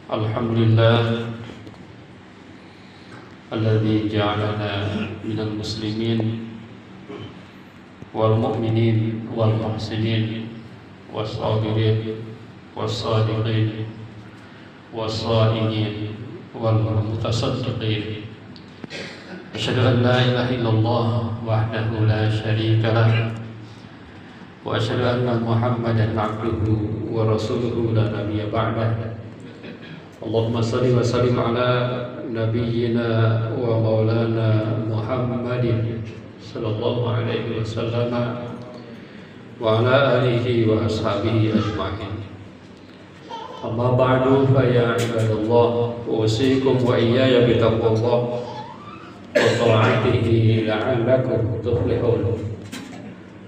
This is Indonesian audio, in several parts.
Alhamdulillah alladzi ja'alana minal muslimin wal mu'minin wal muhsinin was sabirin was sadiqin was sa'imin wal mutasaddiqin. Asyhadu an la ilaha illallah wahdahu la syarika lah wa asyhadu anna Muhammadan abduhu wa rasuluhu la nabiyya ba'dah. Allahumma salli wa sallim ala nabiyyina wa maulana Muhammadin sallallahu alaihi wasallam wa ala alihi wa ashabihi ajma'in. Amma ba'du fa ya ibadallah, usikum wa iyaya bitaqwallah wa ta'atihi la'allakum tuflihun.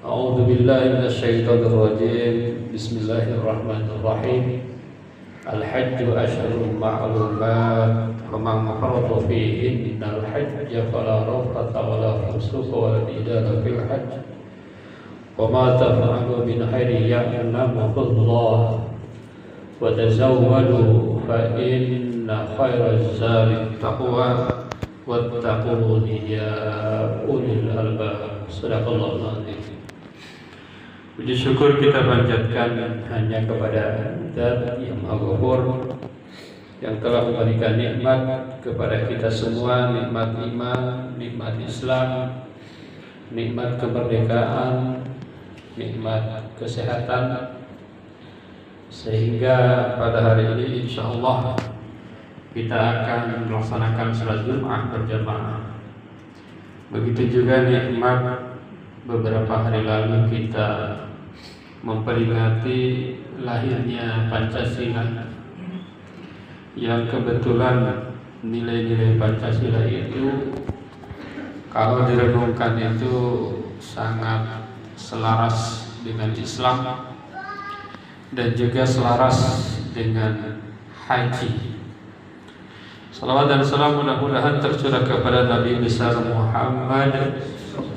A'udzu billahi minasy syaithanir rajim. Bismillahirrahmanirrahim. Al-hajju asyhurun ma'lumat, faman farada fihinna al-hajja fala rafata wala fusuqa wala jidala fil hajj, wa ma taf'alu min khairin ya'lamuhu Allah, wa tazawwadu fa inna khairaz zadi taqwa wattaquni ya ulil albab. Shadaqallahul azim. Puji syukur kita panjatkan hanya kepada Zat yang Maha Ghafur, yang telah memberikan nikmat kepada kita semua, nikmat iman, nikmat Islam, nikmat kemerdekaan, nikmat kesehatan, sehingga pada hari ini insyaallah kita akan melaksanakan salat Jumat berjamaah. Begitu juga nikmat beberapa hari lalu kita memperingati lahirnya Pancasila, yang kebetulan nilai-nilai Pancasila itu kalau direnungkan itu sangat selaras dengan Islam dan juga selaras dengan haji. Salawat dan salam mudah-mudahan tercurah kepada Nabi besar Muhammad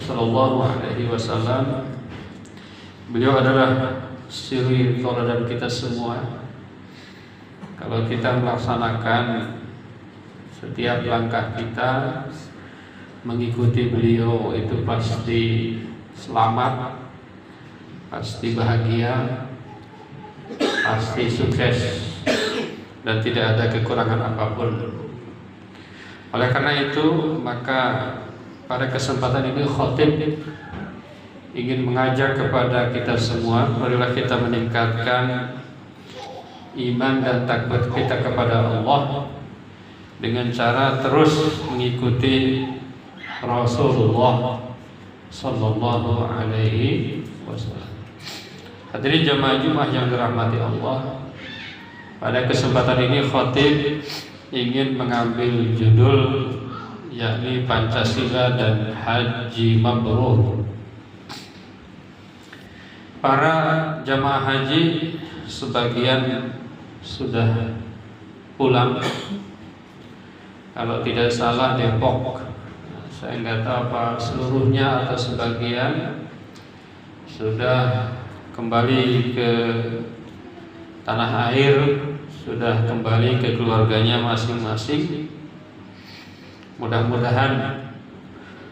sallallahu alaihi wasallam. Beliau adalah suri tauladan kita semua. Kalau kita melaksanakan setiap langkah kita mengikuti beliau, itu pasti selamat, pasti bahagia, pasti sukses, dan tidak ada kekurangan apapun. Oleh karena itu, maka pada kesempatan ini khatib ingin mengajak kepada kita semua, marilah kita meningkatkan iman dan takwa kita kepada Allah dengan cara terus mengikuti Rasulullah sallallahu alaihi wasallam. Hadirin jamaah Jumat yang dirahmati Allah, pada kesempatan ini khatib ingin mengambil judul yakni Pancasila dan Haji Mabrur. Para jamaah haji sebagian sudah pulang, kalau tidak salah Depok, saya nggak tahu apa seluruhnya atau sebagian, sudah kembali ke tanah air, sudah kembali ke keluarganya masing-masing. Mudah-mudahan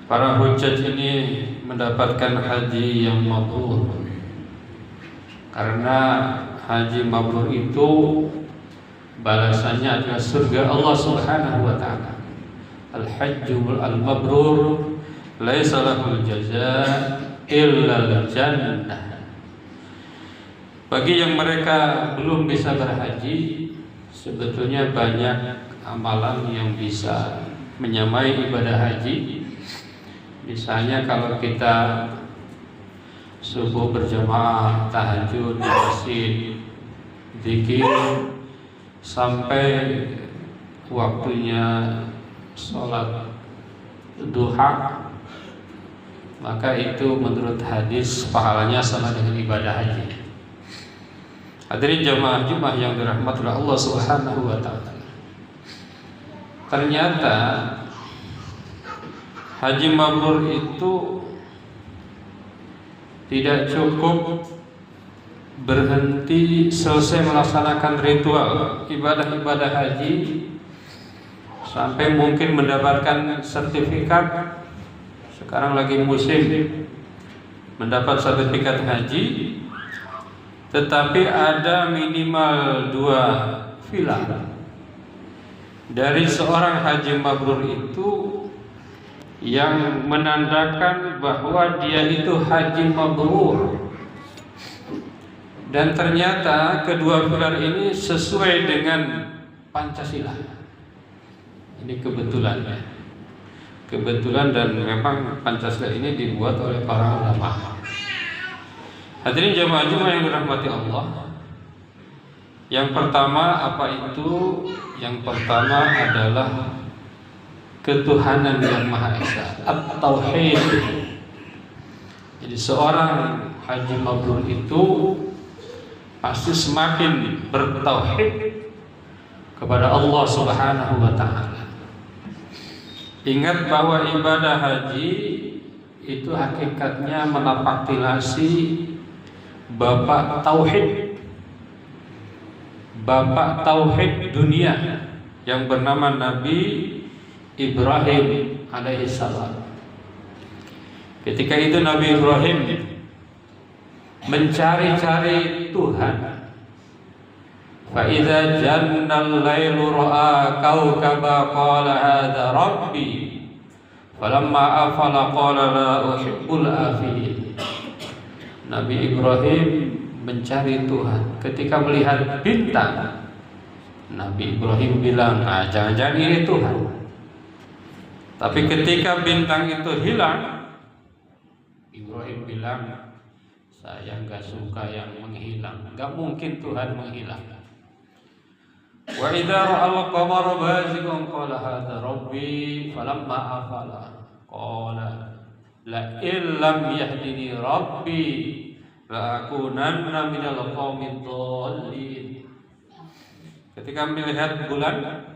para hujjaj ini mendapatkan haji yang mabrur, karena haji mabrur itu balasannya adalah surga Allah Subhanahu wa taala. Al-hajjul al-mabrur laisa lahul jazaa illa al-jannah. Bagi yang mereka belum bisa berhaji, sebetulnya banyak amalan yang bisa menyamai ibadah haji. Misalnya kalau kita subuh berjamaah, tahajud, yasin, zikir sampai waktunya sholat duha, maka itu menurut hadis pahalanya sama dengan ibadah haji. Hadirin jamaah Jumat yang dirahmati Allah Subhanahu wa taala. Ternyata haji mabrur itu tidak cukup berhenti selesai melaksanakan ritual ibadah-ibadah haji sampai mungkin mendapatkan sertifikat. Sekarang lagi musim mendapat sertifikat haji, tetapi ada minimal 2 villa dari seorang haji mabrur itu yang menandakan bahwa dia itu haji mabrur. Dan ternyata kedua pilar ini sesuai dengan Pancasila. Ini kebetulan dan memang Pancasila ini dibuat oleh para ulama. Hadirin jamaah Jumat yang dirahmati Allah. Yang pertama apa itu? Yang pertama adalah ketuhanan yang Maha Esa, at-tauhid. Jadi seorang haji mabrur itu pasti semakin bertauhid kepada Allah Subhanahu wa taala. Ingat bahwa ibadah haji itu hakikatnya menapaktilasi bapak tauhid dunia yang bernama Nabi Ibrahim alaihissalam. Ketika itu Nabi Ibrahim mencari-cari Tuhan. Fa idza janna al-lailu ra'a kawkaba qala hadza rabbi falamma afala qala la uhibbul afilin. Nabi Ibrahim mencari Tuhan. Ketika melihat bintang, Nabi Ibrahim bilang, jangan-jangan ini Tuhan. Tapi ketika bintang itu hilang, Ibrahim bilang, saya enggak suka yang menghilang. Enggak mungkin Tuhan menghilang. Wa idza ra'al qamara bazigan qala hadza rabbi falamma afala qala la illam yahdini rabbi la akunanna minal qaumid dhalin. Ketika melihat bulan,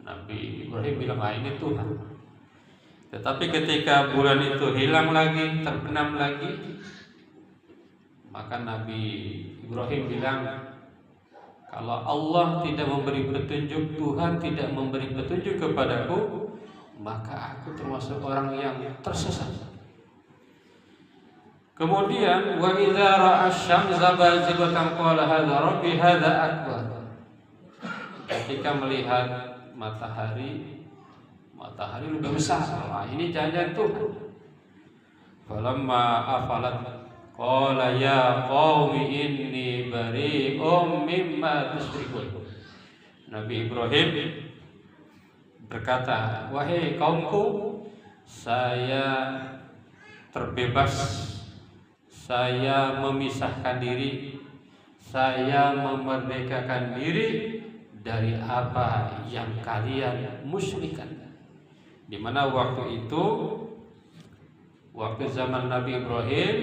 Nabi Ibrahim bilang, ini Tuhan. Tetapi ketika bulan itu hilang lagi, terbenam lagi, maka Nabi Ibrahim bilang, kalau Allah tidak memberi petunjuk, Tuhan tidak memberi petunjuk kepadaku, maka aku termasuk orang yang tersesat. Kemudian wa idza ra'a asy-syamsa bazighatan qala hadza rabbi hadza akbar. Ketika melihat matahari lebih besar, ini jangan Tuhan. Falamma afalat qala ya qaumi inni bari'um mimma tusyrikun. Nabi Ibrahim berkata, wahai kaumku, saya terbebas, saya memisahkan diri, saya memerdekakan diri dari apa yang kalian musyrikan. Di mana waktu itu, waktu zaman Nabi Ibrahim,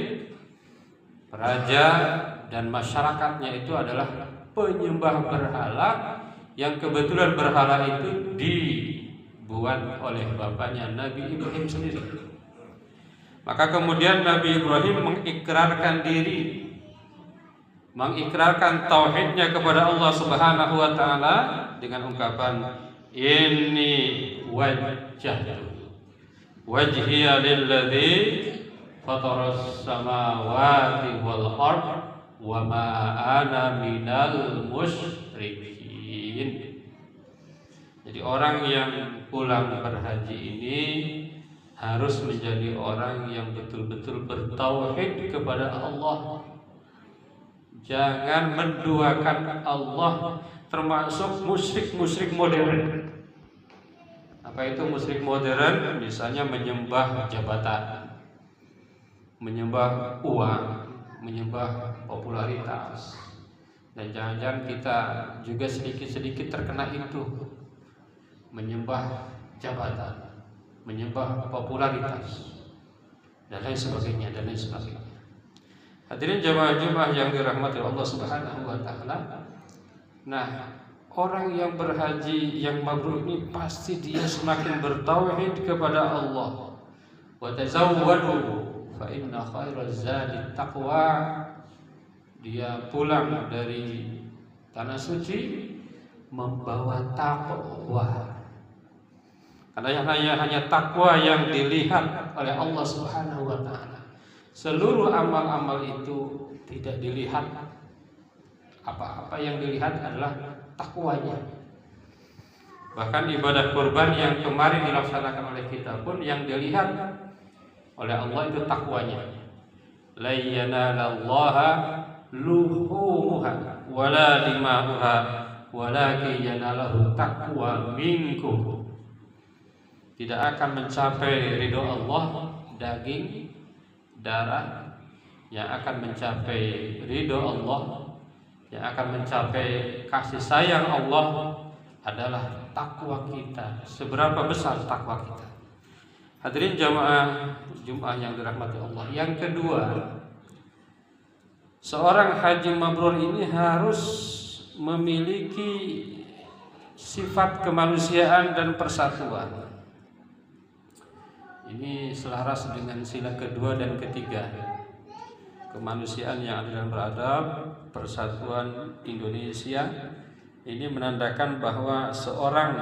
raja dan masyarakatnya itu adalah penyembah berhala, yang kebetulan berhala itu dibuat oleh bapaknya Nabi Ibrahim sendiri. Maka kemudian Nabi Ibrahim mengikrarkan diri, mengikrarkan tauhidnya kepada Allah Subhanahu wa taala dengan ungkapan inni wajjahtu wajhiya lilladzi fataras samawati wal ard wa ma ana minal musyrikin. Jadi orang yang pulang berhaji ini harus menjadi orang yang betul-betul bertauhid kepada Allah. Jangan menduakan Allah, termasuk musyrik-musyrik modern. Apa itu musyrik modern? Misalnya menyembah jabatan, menyembah uang, menyembah popularitas. Dan jangan-jangan kita juga sedikit-sedikit terkena itu, menyembah jabatan, menyembah popularitas, dan lain sebagainya. Hadirin jamaah yang dirahmati Allah Subhanahu wa taala. Nah, orang yang berhaji yang mabrur ini pasti dia semakin bertauhid kepada Allah. Wa tazawwadu fa inna khairaz zadi taqwa. dia pulang dari tanah suci membawa takwa. Karena hanya takwa yang dilihat oleh Allah Subhanahu wa taala. Seluruh amal-amal itu tidak dilihat. Apa-apa yang dilihat adalah takwanya. Bahkan ibadah kurban yang kemarin dilaksanakan oleh kita pun yang dilihat oleh Allah itu takwanya. La yanalallaha luhumuha wala dima'uha walakin yanalahu taqwa minkum. Tidak akan mencapai ridho Allah daging, darah. Yang akan mencapai ridho Allah, yang akan mencapai kasih sayang Allah adalah takwa kita. Seberapa besar takwa kita? Hadirin jamaah Jumat yang dirahmati Allah. Yang kedua, seorang haji mabrur ini harus memiliki sifat kemanusiaan dan persatuan. Ini selaras dengan sila kedua dan ketiga. Kemanusiaan yang adil dan beradab, persatuan Indonesia. Ini menandakan bahwa seorang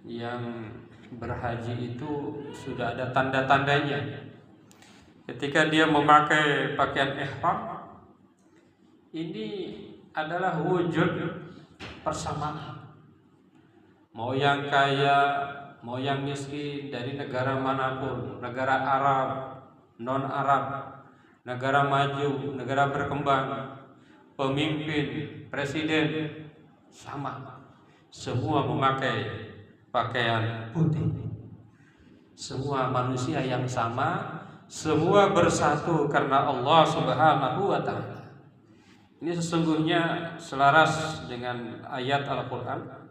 yang berhaji itu sudah ada tanda-tandanya. Ketika dia memakai pakaian ihram, ini adalah wujud persamaan. Mau yang kaya, mau yang miskin, dari negara manapun, negara Arab, non-Arab, negara maju, negara berkembang, pemimpin, presiden, sama. Semua memakai pakaian putih. Semua manusia yang sama, semua bersatu karena Allah Subhanahu wa taala. Ini sesungguhnya selaras dengan ayat Al-Qur'an.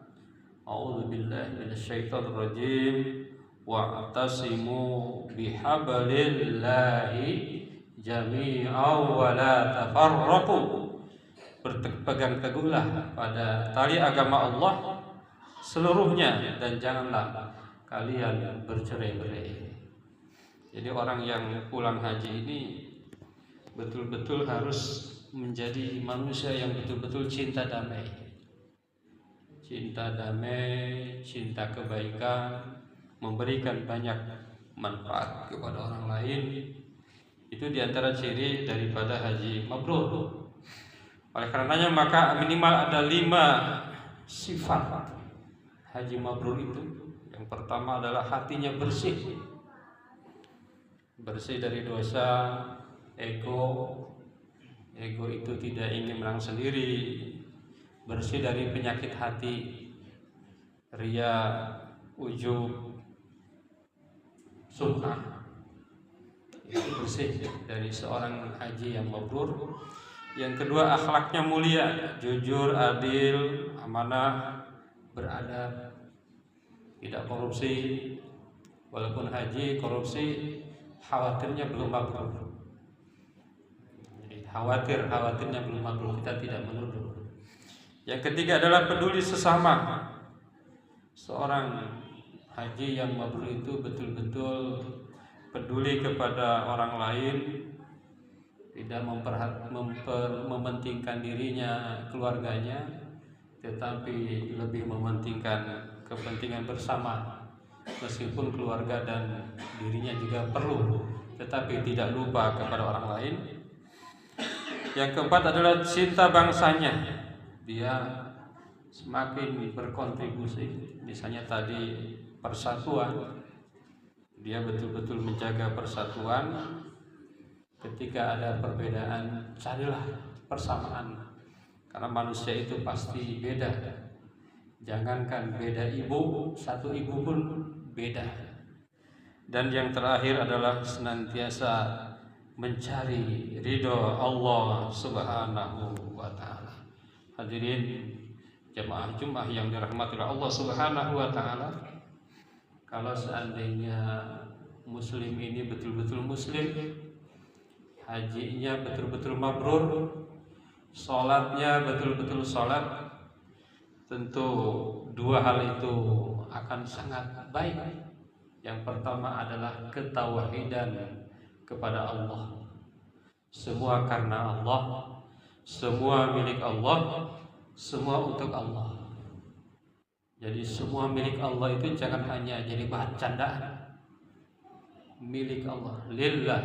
A'udzubillahi minasyaitonir rajim. Wa'tasimu bihablillahi jami'an wa la tafarraqu. Berpegang teguhlah pada tali agama Allah seluruhnya dan janganlah kalian bercerai-berai. Jadi orang yang pulang haji ini betul-betul harus menjadi manusia yang betul-betul cinta damai. Cinta damai, cinta kebaikan, memberikan banyak manfaat kepada orang lain. Itu diantara ciri daripada haji mabrur. Oleh karenanya maka minimal ada 5 sifat haji mabrur itu. Yang pertama adalah hatinya bersih. Bersih dari dosa, ego itu tidak ingin menang sendiri. Bersih dari penyakit hati, ria, ujub, sum'ah. Itu bersih dari seorang haji yang mabrur. Yang kedua, akhlaknya mulia, jujur, adil, amanah, beradab, tidak korupsi. Walaupun haji korupsi, khawatirnya belum mabrur. Jadi khawatirnya belum mabrur, kita tidak menuduh. Yang ketiga adalah peduli sesama. Seorang haji yang mabrur itu betul-betul peduli kepada orang lain, tidak mementingkan dirinya, keluarganya, tetapi lebih mementingkan kepentingan bersama. Meskipun keluarga dan dirinya juga perlu, tetapi tidak lupa kepada orang lain. Yang keempat adalah cinta bangsanya. Dia semakin berkontribusi. Misalnya tadi persatuan, dia betul-betul menjaga persatuan. Ketika ada perbedaan, carilah persamaan. Karena manusia itu pasti beda. Jangankan beda ibu, satu ibu pun beda. Dan yang terakhir adalah senantiasa mencari ridho Allah Subhanahu wa taala. Hadirin jemaah Jumat yang dirahmati Allah Subhanahu wa taala, kalau seandainya muslim ini betul-betul muslim, hajinya betul-betul mabrur, sholatnya betul-betul sholat, tentu 2 hal itu akan sangat baik. Yang pertama adalah ketauhidan kepada Allah. semua karena Allah, semua milik Allah, semua untuk Allah. Jadi semua milik Allah itu jangan hanya jadi bahan candaan. Milik Allah, lillah,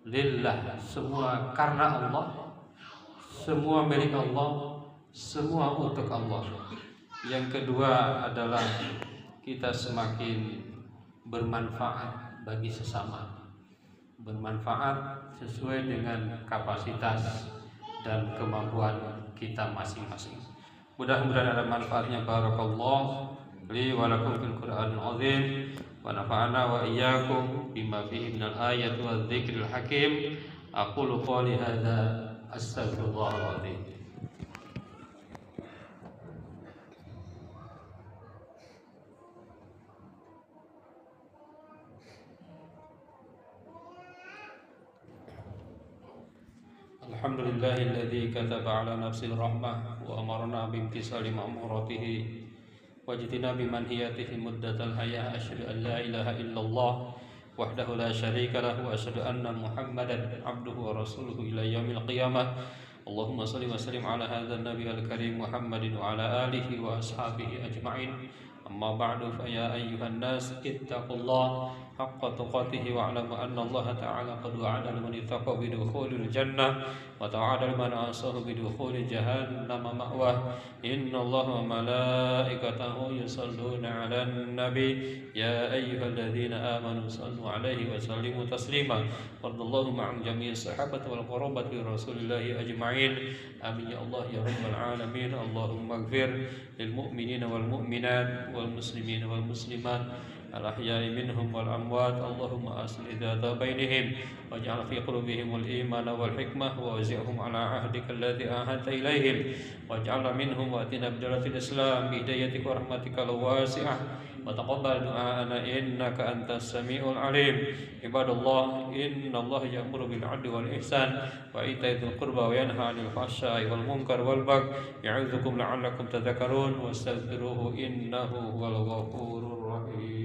lillah, semua karena Allah, semua milik Allah, semua untuk Allah. Yang kedua adalah kita semakin bermanfaat bagi sesama, bermanfaat sesuai dengan kapasitas dan kemampuan kita masing-masing. Mudah-mudahan ada manfaatnya. Barakallah li wa lakum fil Qur'anil azim wa nafa'ana wa iyyakum bima fihi minal ayati wadh dzikril hakim. Aqulu qouli hadza astaghfirullahal azim. Alhamdulillahilladzi kataba ala nafsil rahmah wa amarna bimtisali ma'muratihi wajtinabi manhiyatihi muddatal hayah. Asyhadu an la ilaha illallah wahdahu la syarika lahu wa asyhadu anna Muhammadan abduhu wa rasuluhu ila yaumil qiyamah. Allahumma shalli wa sallim ala hadzal nabiyil karim Muhammadin wa ala alihi wa ashabihi ajma'in. Amma ba'du, fa ya ayyuhan nas ittaqullaha haqqa tuqatih wa alamu anna Allah ta'ala qad wa'ada liman ittaqa bi dukhulil jannah wa ta'ala liman asahu bi dukhulil jahannam ma'wah. Inna Allah wa malaikatahu yusalluna 'alan nabi ya ayyuhalladzina amanu sallu 'alaihi wa sallimu taslima. Radallahu ma'an jami'i sahabati wal qarabati rasulillahi ajma'in. Amin ya Allah ya rabbal alamin. Allahumma ighfir lil mu'minina wal mu'minat wal muslimina wal muslimat al-ahya'i minhum wal amwat. Allahumma aslih dhata bainihim waj'al fi qulubihim al-iman wal hikmah wa waz'hum ala ahdika alladhi ahadta ilaihim waj'alna minhum wa atina bidalatil islam bi hidayatika wa rahmatika al-wasi'ah wa taqabbal du'ana innaka antas samiul alim. Ibadallah, innallaha ya'muru bil 'adli wal ihsan wa ita'i dzil qurba wa yanha 'anil fahsya'i wal munkar wal baghi ya'idzukum la'allakum tadhakkarun wastaghfiruhu innahu huwal ghafurur rahim.